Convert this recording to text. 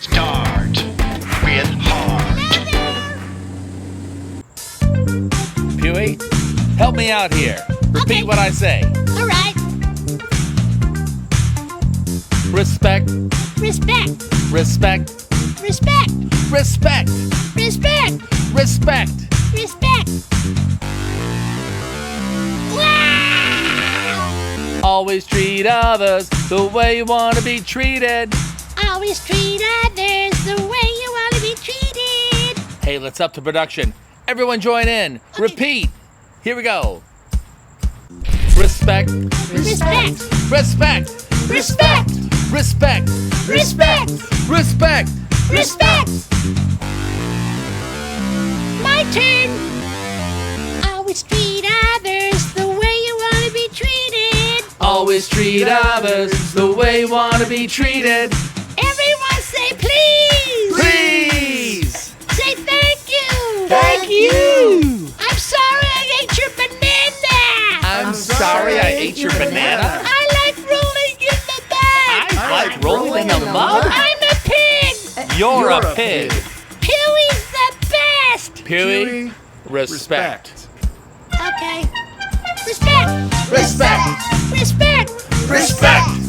Start with heart. Puey, help me out here. Repeat what I say. All right. Respect, Respect. respect, Respect. respect, Respect. respect. Respect. Wow! Always treat others the way you want to be treated. Always treat others the way you want to be treated. Hey, let's up to production. Everyone join in. Okay. Repeat. Here we go. Respect, Respect. respect, Respect. respect, Respect. respect. Respect. My turn. Always treat others the way you want to be treated. Always treat others the way you want to be treated. Everyone say please. Please. Say thank you. Thank you. I'm sorry I ate your banana. I'm sorry I ate your banana. I like rolling in the mud. I like rolling in the mud. I'm a pig. You're a pig. Pewie's the best. Puey, respect. Okay. Respect. Respect. Respect. Respect.